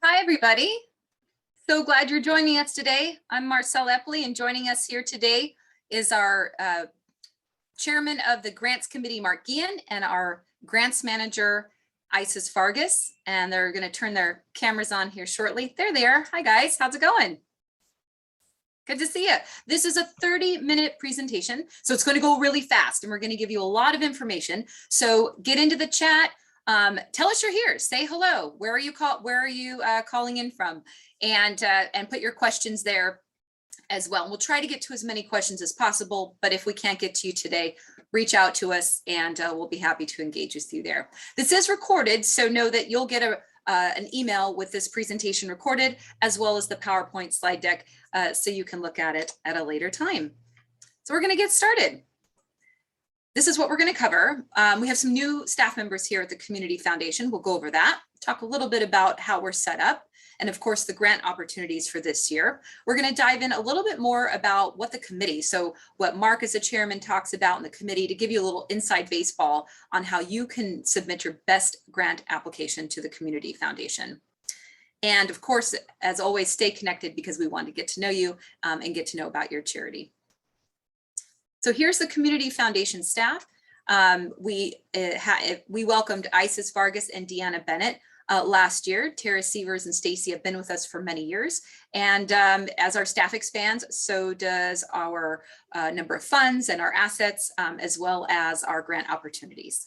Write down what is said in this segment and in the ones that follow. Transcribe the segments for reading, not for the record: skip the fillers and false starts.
Hi, everybody. So glad you're joining us today. I'm Marcelle Epley, and joining us here today is our chairman of the Grants Committee, Mark Guillen, and our grants manager, Isis Fargas. And they're going to turn their cameras on here shortly. There they are. Hi, guys. How's it going? Good to see you. This is a 30-minute presentation, so it's going to go really fast, and we're going to give you a lot of information. So get into the chat. Tell us you're here. Say hello. Where are you calling in from? And put your questions there as well. We'll try to get to as many questions as possible, but if we can't get to you today, reach out to us and we'll be happy to engage with you there. This is recorded, so know that you'll get an email with this presentation recorded, as well as the PowerPoint slide deck, so you can look at it at a later time. So we're going to get started. This is what we're going to cover. We have some new staff members here at the Community Foundation. We'll go over that, talk a little bit about how we're set up, and of course, the grant opportunities for this year. We're going to dive in a little bit more about what the committee, so what Mark as the chairman talks about in the committee, to give you a little inside baseball on how you can submit your best grant application to the Community Foundation. And of course, as always, stay connected because we want to get to know you and get to know about your charity. So here's the Community Foundation staff. We welcomed Isis Fargas and Deanna Bennett last year. Tara Sievers and Stacy have been with us for many years. And as our staff expands, so does our number of funds and our assets, as well as our grant opportunities.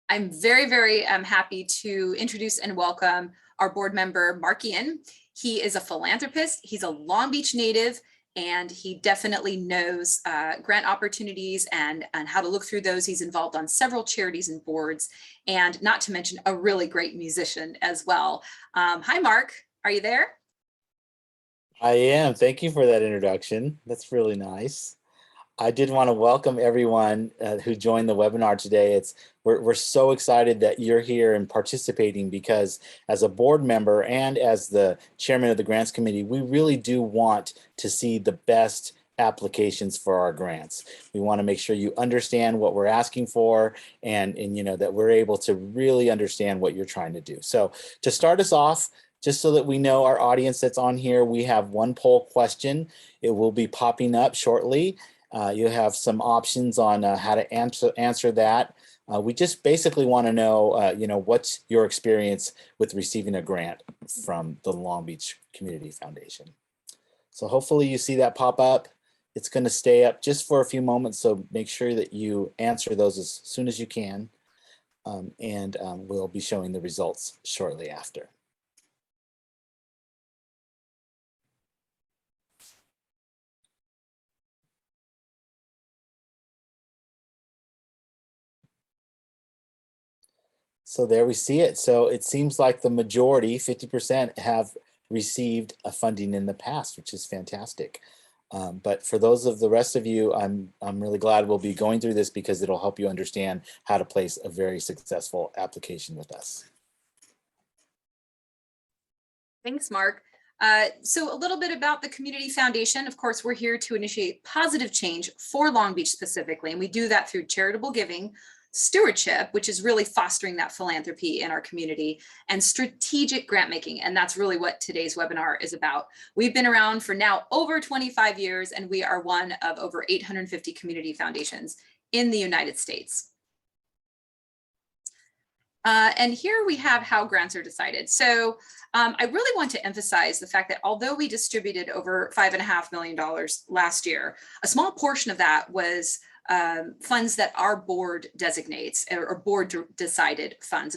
I'm very happy to introduce and welcome our board member, Mark Guillen. He is a philanthropist. He's a Long Beach native, and he definitely knows grant opportunities and how to look through those. He's involved on several charities and boards, and not to mention a really great musician as well. Hi, Mark. Are you there? I am. Thank you for that introduction. That's really nice. I did want to welcome everyone who joined the webinar today. We're so excited that you're here and participating, because as a board member and as the chairman of the grants committee, we really do want to see the best applications for our grants. We want to make sure you understand what we're asking for, and you know that we're able to really understand what you're trying to do. So to start us off, just so that we know our audience that's on here, we have one poll question. It will be popping up shortly. You have some options on how to answer that. We just basically want to know, what's your experience with receiving a grant from the Long Beach Community Foundation. So hopefully you see that pop up. It's going to stay up just for a few moments, so make sure that you answer those as soon as you can, and we'll be showing the results shortly after. So there we see it. So it seems like the majority, 50%, have received a funding in the past, which is fantastic. But for those of the rest of you, I'm really glad we'll be going through this, because it'll help you understand how to place a very successful application with us. Thanks, Mark. So a little bit about the Community Foundation. Of course, we're here to initiate positive change for Long Beach specifically, and we do that through charitable giving, stewardship, which is really fostering that philanthropy in our community, and strategic grant making. And that's really what today's webinar is about. We've been around for now over 25 years, and we are one of over 850 community foundations in the United States. And here we have how grants are decided. So I really want to emphasize the fact that although we distributed over $5.5 million last year, a small portion of that was funds that our board designates, or board decided funds,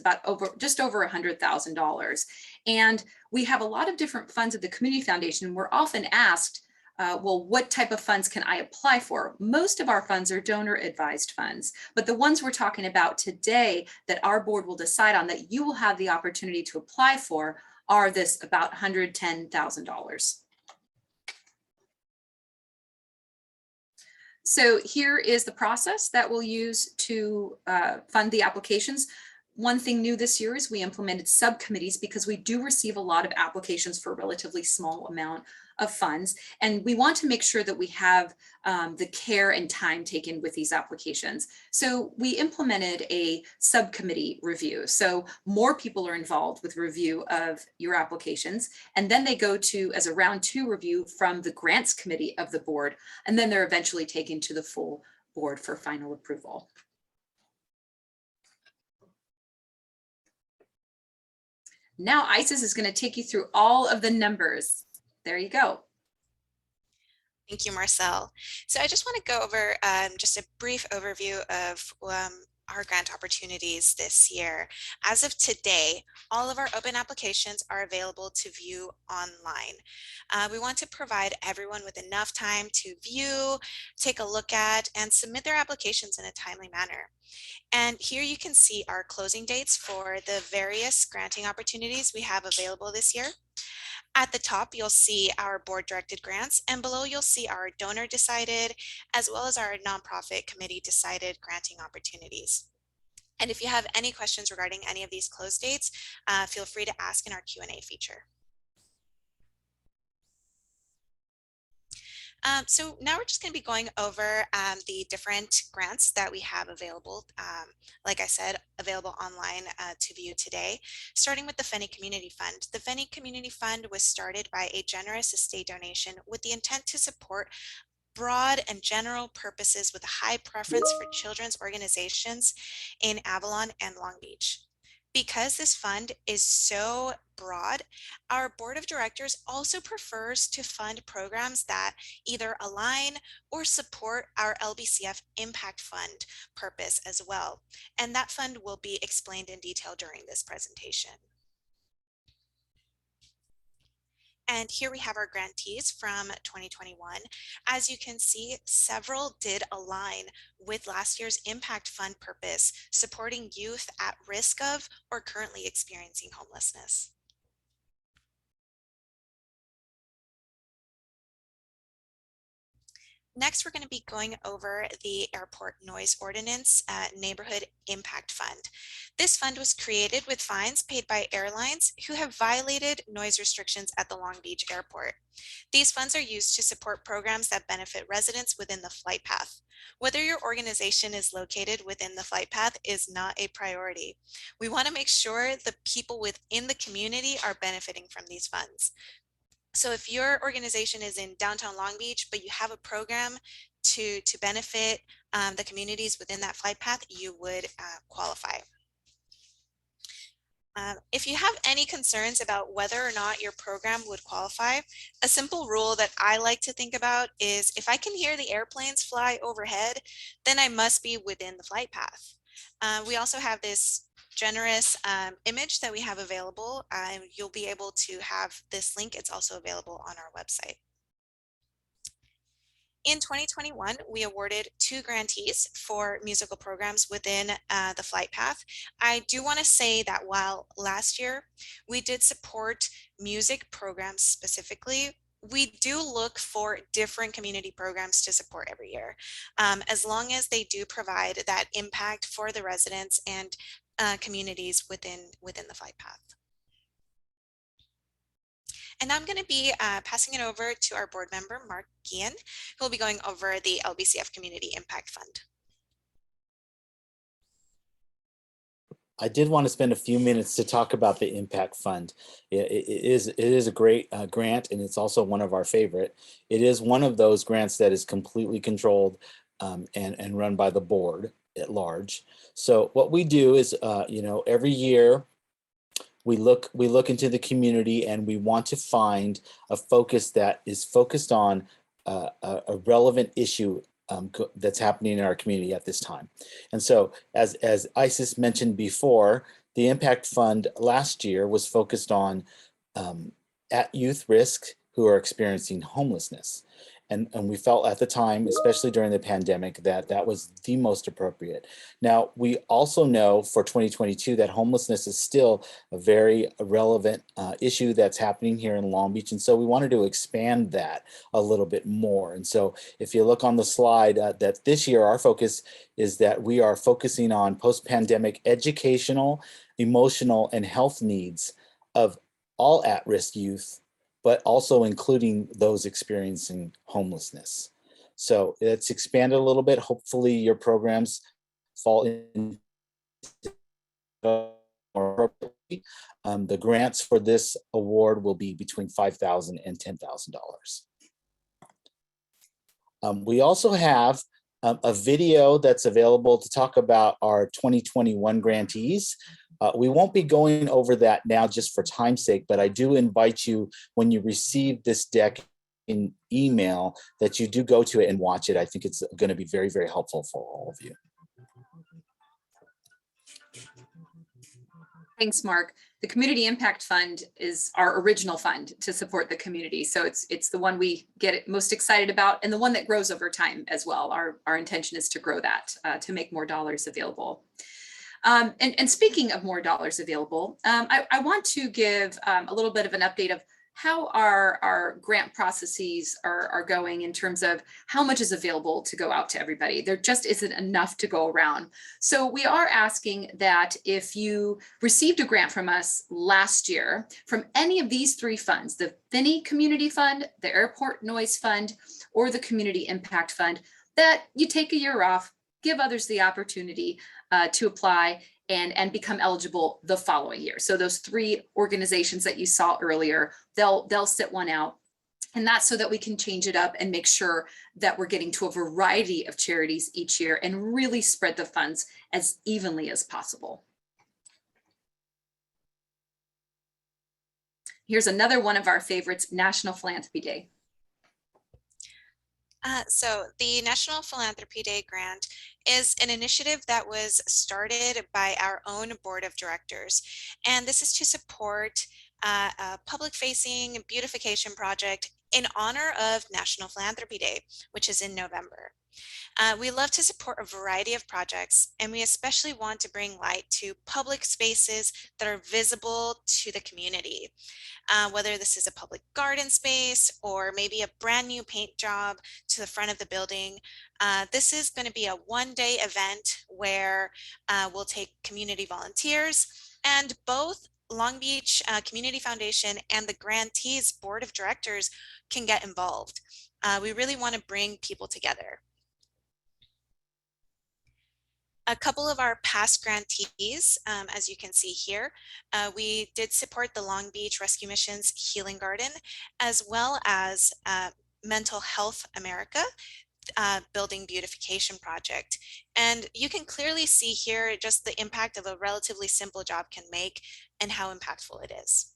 just over $100,000. And we have a lot of different funds at the Community Foundation. We're often asked, well, what type of funds can I apply for? Most of our funds are donor advised funds, but the ones we're talking about today that our board will decide on, that you will have the opportunity to apply for, are this about $110,000. So here is the process that we'll use to fund the applications. one thing new this year is we implemented subcommittees because we do receive a lot of applications for a relatively small amount of funds. And we want to make sure that we have the care and time taken with these applications. So we implemented a subcommittee review. So more people are involved with review of your applications. And then they go to as a round 2 review from the grants committee of the board. And then they're eventually taken to the full board for final approval. Now Isis is going to take you through all of the numbers. There you go. Thank you, Marcel. So I just want to go over just a brief overview of our grant opportunities this year. As of today, all of our open applications are available to view online. We want to provide everyone with enough time to view, take a look at, and submit their applications in a timely manner. And here you can see our closing dates for the various granting opportunities we have available this year. At the top, you'll see our board directed grants, and below you'll see our donor decided, as well as our nonprofit committee decided granting opportunities. And if you have any questions regarding any of these close dates, feel free to ask in our Q&A feature. So now we're just going to be going over the different grants that we have available, like I said, available online to view today, starting with the Phinney Community Fund. The Phinney Community Fund was started by a generous estate donation with the intent to support broad and general purposes with a high preference for children's organizations in Avalon and Long Beach. Because this fund is so broad, our board of directors also prefers to fund programs that either align or support our LBCF Impact Fund purpose as well. And that fund will be explained in detail during this presentation. And here we have our grantees from 2021. As you can see, several did align with last year's Impact Fund purpose, supporting youth at risk of or currently experiencing homelessness. Next, we're going to be going over the Airport Noise Ordinance Neighborhood Impact Fund. This fund was created with fines paid by airlines who have violated noise restrictions at the Long Beach Airport. These funds are used to support programs that benefit residents within the flight path. Whether your organization is located within the flight path is not a priority. We want to make sure the people within the community are benefiting from these funds. So if your organization is in downtown Long Beach, but you have a program to benefit the communities within that flight path, you would qualify. If you have any concerns about whether or not your program would qualify, a simple rule that I like to think about is if I can hear the airplanes fly overhead, then I must be within the flight path. We also have this generous image that we have available. You'll be able to have this link. It's also available on our website. In 2021, we awarded 2 grantees for musical programs within the flight path. I do want to say that while last year we did support music programs specifically, we do look for different community programs to support every year, as long as they do provide that impact for the residents and communities within the flight path. And now I'm going to be passing it over to our board member, Mark Guillen, who will be going over the LBCF Community Impact Fund. I did want to spend a few minutes to talk about the Impact Fund. It is a great grant, and it's also one of our favorite. It is one of those grants that is completely controlled and run by the board at large. So what we do is, every year we look into the community, and we want to find a focus that is focused on a relevant issue that's happening in our community at this time. And so as Isis mentioned before, the Impact Fund last year was focused on at youth risk who are experiencing homelessness. And we felt at the time, especially during the pandemic, that that was the most appropriate. Now, we also know for 2022 that homelessness is still a very relevant issue that's happening here in Long Beach. And so we wanted to expand that a little bit more. And so if you look on the slide, that this year our focus is that we are focusing on post-pandemic educational, emotional, and health needs of all at-risk youth, but also including those experiencing homelessness. So it's expanded a little bit. Hopefully your programs fall in more appropriately. The grants for this award will be between $5,000 and $10,000. We also have a video that's available to talk about our 2021 grantees. We won't be going over that now just for time's sake, but I do invite you, when you receive this deck in email, that you do go to it and watch it. I think it's going to be very, very helpful for all of you. Thanks, Mark. The Community Impact Fund is our original fund to support the community. So it's the one we get most excited about, and the one that grows over time as well. Our intention is to grow that, to make more dollars available. And speaking of more dollars available, I want to give a little bit of an update of how our grant processes are going in terms of how much is available to go out to everybody. There just isn't enough to go around. So we are asking that if you received a grant from us last year from any of these three funds, the Finney Community Fund, the Airport Noise Fund, or the Community Impact Fund, that you take a year off, give others the opportunity to apply and become eligible the following year. So those three organizations that you saw earlier, they'll sit one out. And that's so that we can change it up and make sure that we're getting to a variety of charities each year and really spread the funds as evenly as possible. Here's another one of our favorites, National Philanthropy Day. So the National Philanthropy Day grant is an initiative that was started by our own board of directors. And this is to support a public-facing beautification project in honor of National Philanthropy Day, which is in November. We love to support a variety of projects, and we especially want to bring light to public spaces that are visible to the community. Whether this is a public garden space or maybe a brand new paint job to the front of the building. This is going to be a one-day event where we'll take community volunteers, and both Long Beach Community Foundation and the Grantees Board of Directors can get involved. We really want to bring people together. A couple of our past grantees, as you can see here, we did support the Long Beach Rescue Mission's Healing Garden, as well as Mental Health America Building Beautification Project. And you can clearly see here just the impact of a relatively simple job can make and how impactful it is.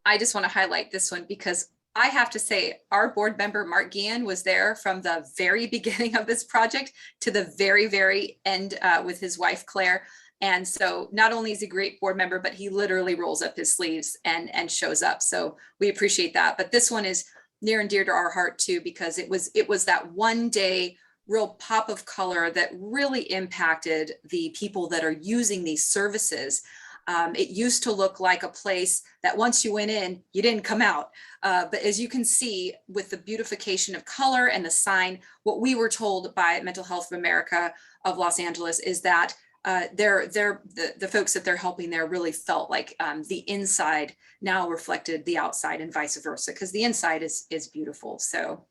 I just want to highlight this one because I have to say our board member, Mark Guillen, was there from the very beginning of this project to the very, very end with his wife, Claire. And so not only is he a great board member, but he literally rolls up his sleeves and shows up. So we appreciate that. But this one is near and dear to our heart too, because it was that one day real pop of color that really impacted the people that are using these services. It used to look like a place that once you went in, you didn't come out. But as you can see with the beautification of color and the sign, what we were told by Mental Health of America of Los Angeles is that the folks that they're helping there really felt like the inside now reflected the outside and vice versa, because the inside is beautiful. So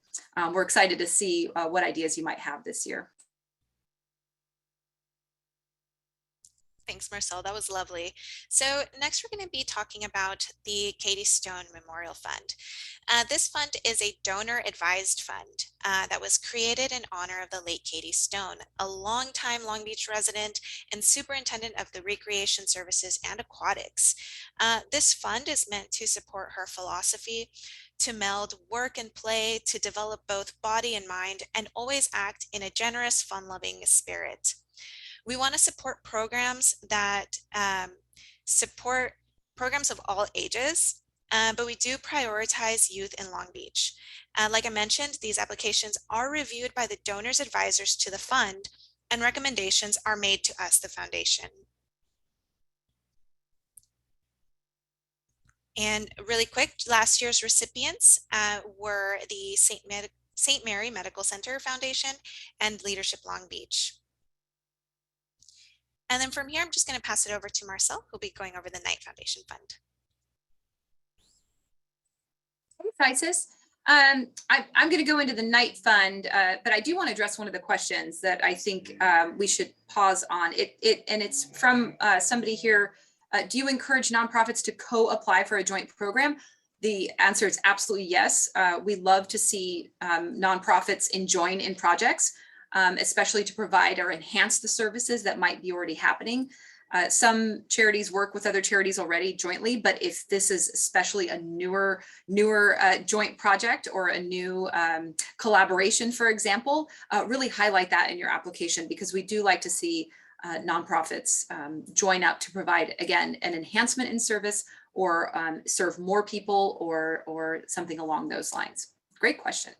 we're excited to see what ideas you might have this year. Thanks, Marcel. That was lovely. So next we're going to be talking about the Katy Stone Memorial Fund. This fund is a donor advised fund that was created in honor of the late Katy Stone, a longtime Long Beach resident and superintendent of the recreation services and aquatics. This fund is meant to support her philosophy to meld work and play, to develop both body and mind, and always act in a generous, fun-loving spirit. We want to support programs that support programs of all ages, but we do prioritize youth in Long Beach. Like I mentioned, these applications are reviewed by the donors' advisors to the fund, and recommendations are made to us, the foundation. And really quick, last year's recipients were the St. Mary Medical Center Foundation and Leadership Long Beach. And then from here, I'm just going to pass it over to Marcel, who'll be going over the Knight Foundation Fund. Thanks, Isis. I'm going to go into the Knight Fund, but I do want to address one of the questions that I think we should pause on. And it's from somebody here. Do you encourage nonprofits to co-apply for a joint program? The answer is absolutely yes. We love to see nonprofits join in projects, especially to provide or enhance the services that might be already happening. Some charities work with other charities already jointly, but if this is especially a newer joint project or a new collaboration, for example, really highlight that in your application, because we do like to see nonprofits join up to provide, again, an enhancement in service or serve more people or something along those lines. Great question.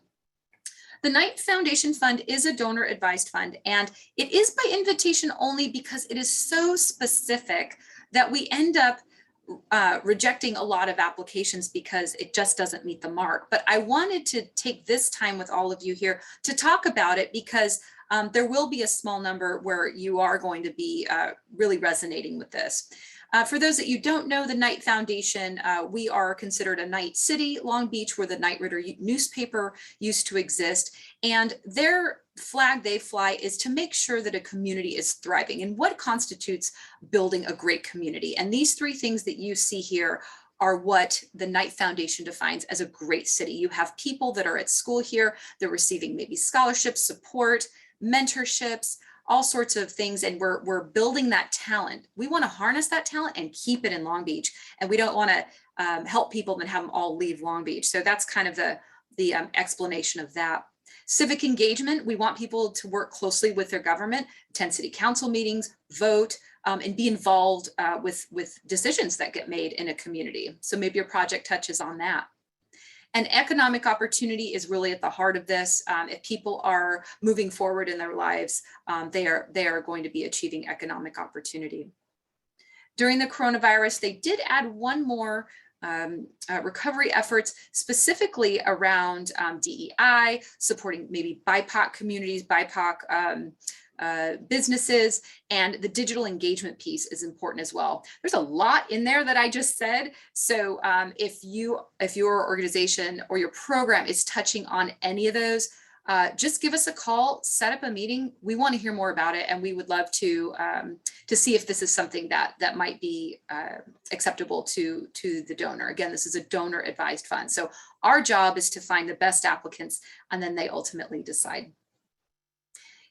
The Knight Foundation Fund is a donor advised fund, and it is by invitation only because it is so specific that we end up rejecting a lot of applications because it just doesn't meet the mark. But I wanted to take this time with all of you here to talk about it, because there will be a small number where you are going to be really resonating with this. For those that you don't know, the Knight Foundation, we are considered a Knight City, Long Beach, where the Knight Ridder newspaper used to exist. And their flag they fly is to make sure that a community is thriving. And what constitutes building a great community? And these three things that you see here are what the Knight Foundation defines as a great city. You have people that are at school here, they're receiving maybe scholarships, support, mentorships, all sorts of things, and we're building that talent. We want to harness that talent and keep it in Long Beach, and we don't want to help people and have them all leave Long Beach. So that's kind of the explanation of that. Civic engagement, we want people to work closely with their government, attend city council meetings, vote, and be involved with decisions that get made in a community. So maybe your project touches on that. And economic opportunity is really at the heart of this. If people are moving forward in their lives, they are going to be achieving economic opportunity. During the coronavirus, they did add one more recovery efforts, specifically around DEI, supporting maybe BIPOC communities, BIPOC businesses, and the digital engagement piece is important as well. There's a lot in there that I just said. So if your organization or your program is touching on any of those, just give us a call, set up a meeting. We want to hear more about it, and we would love to see if this is something that might be acceptable to the donor. Again, this is a donor advised fund. So our job is to find the best applicants, and then they ultimately decide.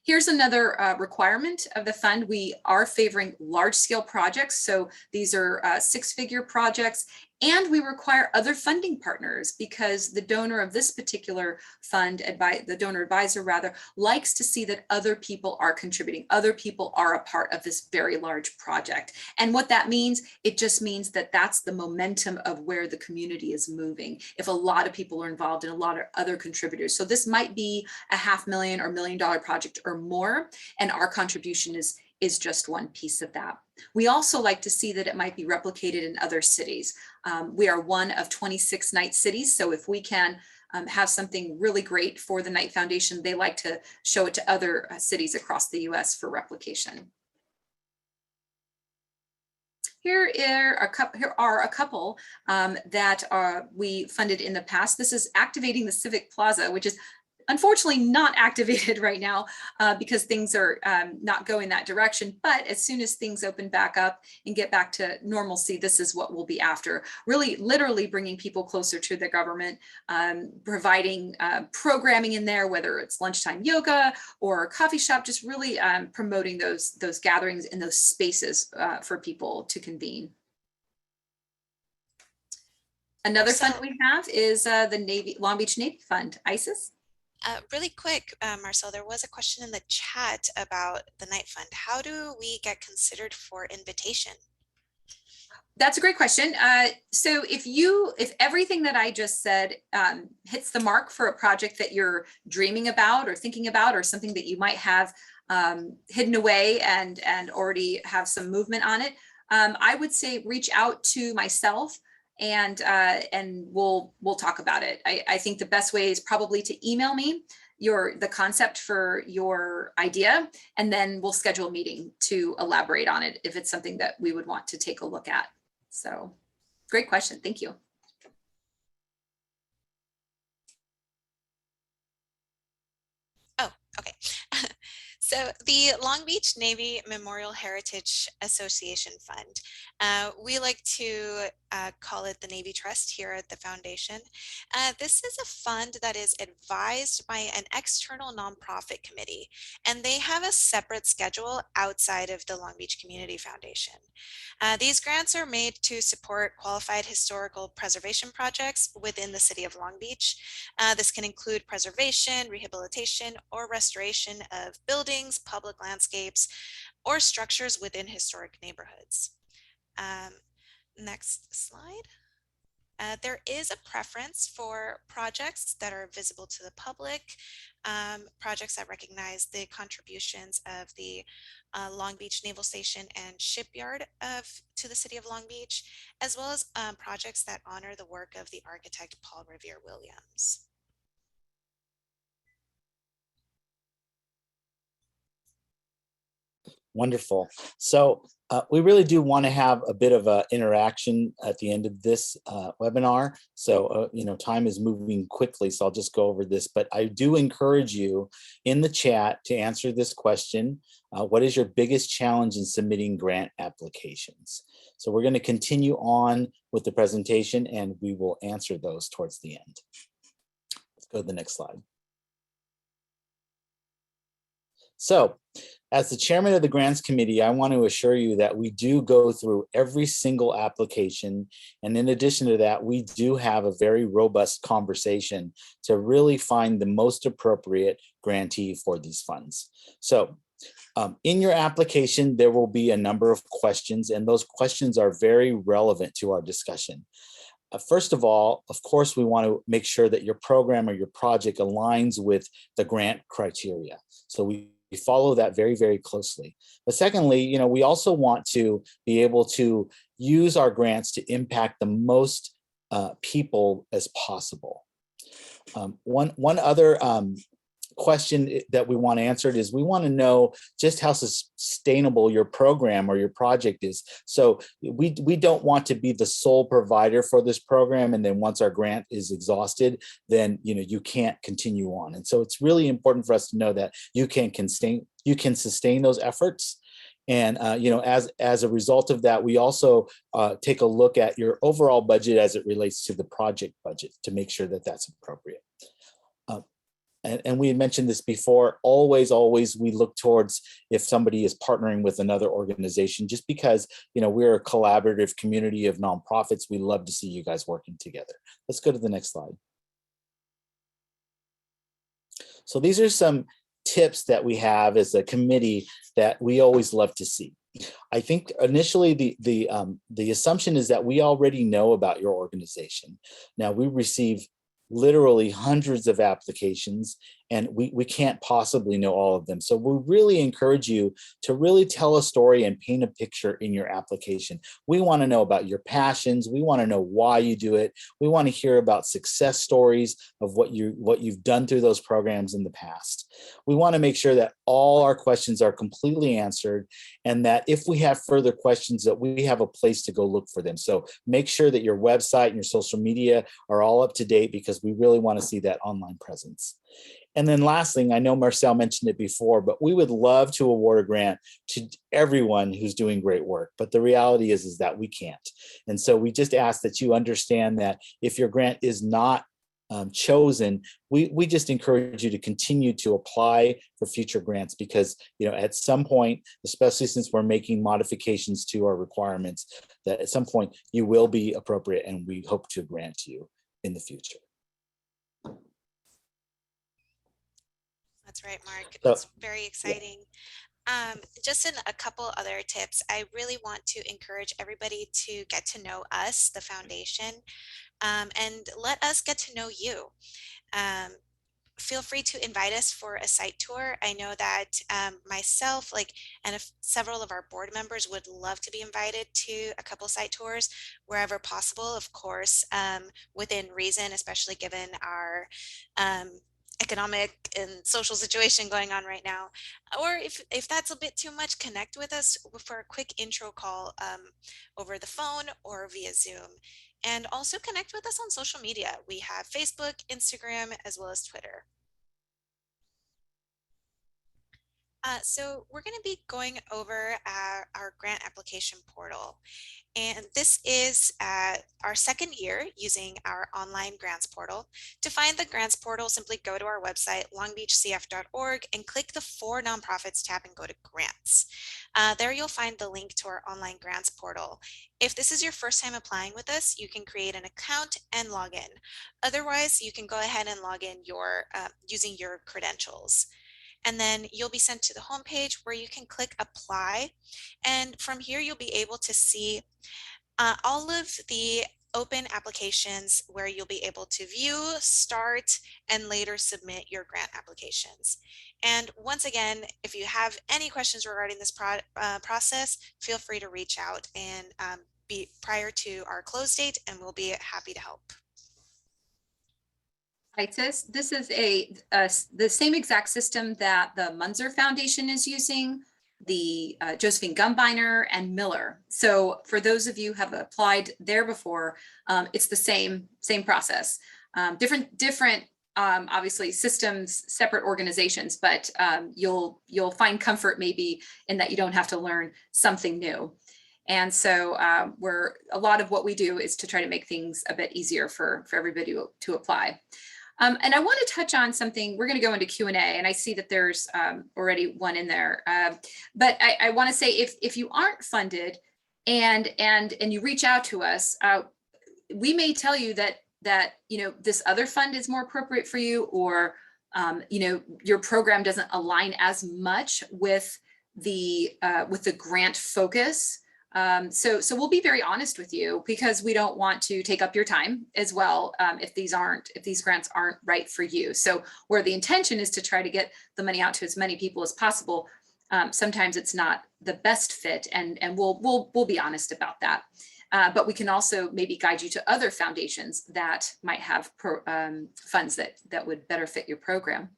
Here's another requirement of the fund. We are favoring large scale projects. So these are six-figure projects, and we require other funding partners, because the donor of this particular fund, the donor advisor rather, likes to see that other people are contributing, other people are a part of this very large project. And what that means, it just means that that's the momentum of where the community is moving. If a lot of people are involved and a lot of other contributors. So this might be a $500,000 or $1 million project or more, and our contribution is just one piece of that. We also like to see that it might be replicated in other cities. We are one of 26 Knight cities, so if we can have something really great for the Knight Foundation, they like to show it to other cities across the US for replication. Here are a couple that we funded in the past. This is activating the Civic Plaza, which is unfortunately not activated right now because things are not going that direction. But as soon as things open back up and get back to normalcy, this is what we'll be after. Really, literally bringing people closer to the government, providing programming in there, whether it's lunchtime yoga or coffee shop, just really promoting those gatherings in those spaces for people to convene. Another fund we have is the Long Beach Navy Fund. Isis? Really quick, Marcel, there was a question in the chat about the Knight Fund. How do we get considered for invitation? That's a great question. So if everything that I just said hits the mark for a project that you're dreaming about or thinking about, or something that you might have hidden away and already have some movement on it, I would say reach out to myself and we'll talk about it. I think the best way is probably to email me the concept for your idea, and then we'll schedule a meeting to elaborate on it if it's something that we would want to take a look at. So great question. Thank you. Oh, okay. So the Long Beach Navy Memorial Heritage Association Fund, we like to call it the Navy Trust here at the foundation. This is a fund that is advised by an external nonprofit committee, and they have a separate schedule outside of the Long Beach Community Foundation. These grants are made to support qualified historical preservation projects within the city of Long Beach. This can include preservation, rehabilitation, or restoration of buildings, public landscapes, or structures within historic neighborhoods. Next slide. There is a preference for projects that are visible to the public, projects that recognize the contributions of the Long Beach Naval Station and Shipyard to the city of Long Beach, as well as projects that honor the work of the architect Paul Revere Williams. Wonderful. So we really do want to have a bit of an interaction at the end of this webinar. So, time is moving quickly, so I'll just go over this. But I do encourage you in the chat to answer this question. What is your biggest challenge in submitting grant applications? So we're going to continue on with the presentation, and we will answer those towards the end. Let's go to the next slide. So, as the chairman of the grants committee, I want to assure you that we do go through every single application. And in addition to that, we do have a very robust conversation to really find the most appropriate grantee for these funds. So in your application, there will be a number of questions, and those questions are very relevant to our discussion. First of all, of course, we want to make sure that your program or your project aligns with the grant criteria. So we follow that very, very closely. But secondly, we also want to be able to use our grants to impact the most people as possible. One other question that we want answered is we want to know just how sustainable your program or your project is. So we don't want to be the sole provider for this program, and then once our grant is exhausted, then you can't continue on. And so it's really important for us to know that you can sustain those efforts. And as a result of that, we also take a look at your overall budget as it relates to the project budget to make sure that that's appropriate. And we had mentioned this before, always we look towards if somebody is partnering with another organization, just because, we're a collaborative community of nonprofits. We love to see you guys working together. Let's go to the next slide. So these are some tips that we have as a committee that we always love to see. I think initially the assumption is that we already know about your organization. Now we receive literally hundreds of applications, and we can't possibly know all of them. So we really encourage you to really tell a story and paint a picture in your application. We want to know about your passions. We want to know why you do it. We want to hear about success stories of what you've done through those programs in the past. We want to make sure that all our questions are completely answered, and that if we have further questions, that we have a place to go look for them. So make sure that your website and your social media are all up to date, because we really want to see that online presence. And then last thing, I know Marcel mentioned it before, but we would love to award a grant to everyone who's doing great work. But the reality is that we can't. And so we just ask that you understand that if your grant is not chosen, we just encourage you to continue to apply for future grants, because at some point, especially since we're making modifications to our requirements, that at some point you will be appropriate, and we hope to grant you in the future. That's right, Mark. It's very exciting. Just in a couple other tips, I really want to encourage everybody to get to know us, the foundation, and let us get to know you. Um, Feel free to invite us for a site tour. I know that myself, and several of our board members would love to be invited to a couple site tours wherever possible, of course, within reason, especially given our economic and social situation going on right now. Or if that's a bit too much, connect with us for a quick intro call over the phone or via Zoom. And also connect with us on social media. We have Facebook, Instagram, as well as Twitter. So we're going to be going over our grant application portal. And this is our second year using our online grants portal. To find the grants portal, simply go to our website, longbeachcf.org, and click the For Nonprofits tab and go to Grants. There you'll find the link to our online grants portal. If this is your first time applying with us, you can create an account and log in. Otherwise, you can go ahead and log in using your credentials. And then you'll be sent to the homepage where you can click apply. And from here, you'll be able to see all of the open applications where you'll be able to view, start, and later submit your grant applications. And once again, if you have any questions regarding this process, feel free to reach out and be prior to our close date, and we'll be happy to help. This is the same exact system that the Munzer Foundation is using, the Josephine Gumbiner and Miller. So for those of you who have applied there before, it's the same process. Different obviously systems, separate organizations, but you'll find comfort maybe in that you don't have to learn something new. And so a lot of what we do is to try to make things a bit easier for everybody to apply. And I want to touch on something. We're going to go into Q&A, and I see that there's already one in there. But I want to say if you aren't funded and you reach out to us, we may tell you that this other fund is more appropriate for you, or your program doesn't align as much with the grant focus. So we'll be very honest with you, because we don't want to take up your time as well if these grants aren't right for you. So where the intention is to try to get the money out to as many people as possible, sometimes it's not the best fit, and we'll be honest about that. But we can also maybe guide you to other foundations that might have funds that would better fit your program.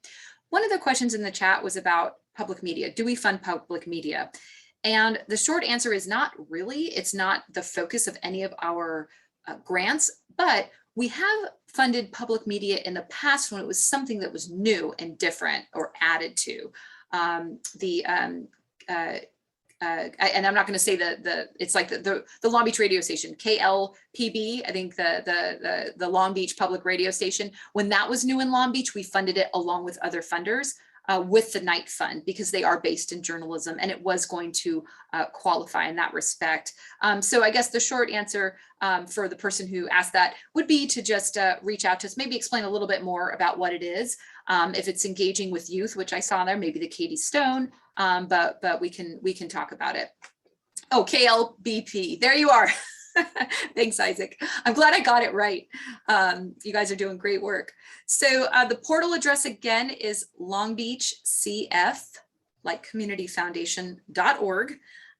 One of the questions in the chat was about public media. Do we fund public media? And the short answer is not really. It's not the focus of any of our grants, but we have funded public media in the past when it was something that was new and different or added to. And I'm not going to say it's like the Long Beach radio station, KLPB, I think the Long Beach public radio station. When that was new in Long Beach, we funded it along with other funders. With the Knight Fund, because they are based in journalism, and it was going to qualify in that respect. So I guess the short answer for the person who asked that would be to just reach out to us, maybe explain a little bit more about what it is. If it's engaging with youth, which I saw there, maybe the Katy Stone, but we can talk about it. Oh, KLBP, there you are. Thanks, Isaac. I'm glad I got it right. You guys are doing great work. So the portal address again is longbeachcf, like communityfoundation.org.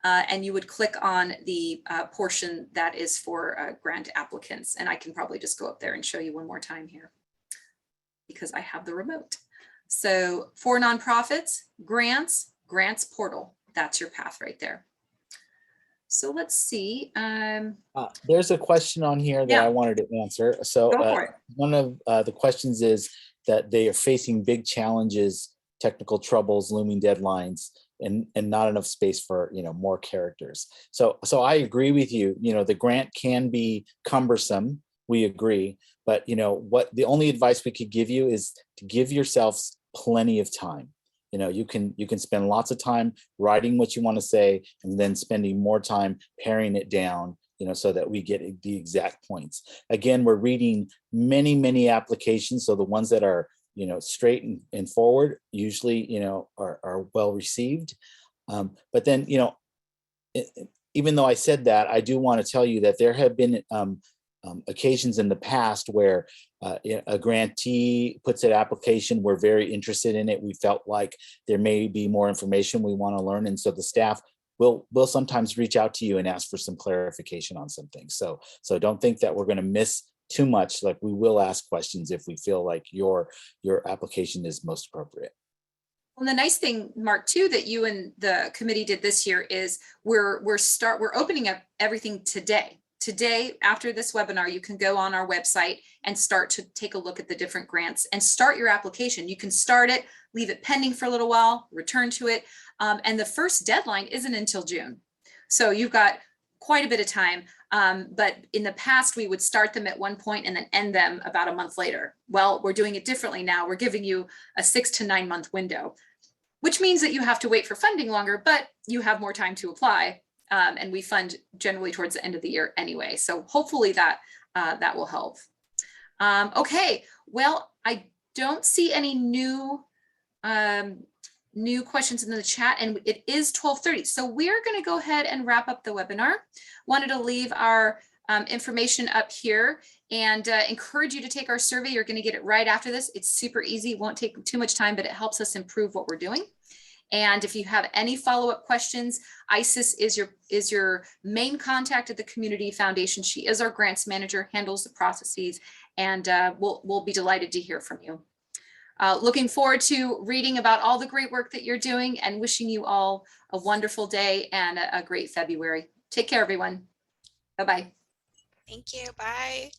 And you would click on the portion that is for grant applicants. And I can probably just go up there and show you one more time here, because I have the remote. So for nonprofits, grants portal, that's your path right there. So let's see. There's a question on here that I wanted to answer. So one of the questions is that they are facing big challenges, technical troubles, looming deadlines, and not enough space for more characters. So I agree with you. The grant can be cumbersome. We agree, but what the only advice we could give you is to give yourselves plenty of time. You can spend lots of time writing what you want to say, and then spending more time paring it down, so that we get the exact points. Again, we're reading many applications. So the ones that are, straight and forward usually, are well received. But then, even though I said that, I do want to tell you that there have been occasions in the past where a grantee puts an application, we're very interested in it, we felt like there may be more information we want to learn, and so the staff will sometimes reach out to you and ask for some clarification on some things. So don't think that we're going to miss too much. Like, we will ask questions if we feel like your application is most appropriate. Well, the nice thing, Mark, too, that you and the committee did this year is we're opening up everything today. Today, after this webinar, you can go on our website and start to take a look at the different grants and start your application. You can start it, leave it pending for a little while, return to it. And the first deadline isn't until June. So you've got quite a bit of time. But in the past, we would start them at one point and then end them about a month later. Well, we're doing it differently now. We're giving you a 6 to 9 month window, which means that you have to wait for funding longer, but you have more time to apply. And we fund generally towards the end of the year anyway. So hopefully that will help. Okay, well, I don't see any new questions in the chat, and it is 12:30. So we're going to go ahead and wrap up the webinar. Wanted to leave our information up here and encourage you to take our survey. You're going to get it right after this. It's super easy, won't take too much time, but it helps us improve what we're doing. And if you have any follow-up questions, Isis is your main contact at the Community Foundation. She is our grants manager, handles the processes, and we'll be delighted to hear from you. Looking forward to reading about all the great work that you're doing and wishing you all a wonderful day and a great February. Take care, everyone. Bye-bye. Thank you. Bye.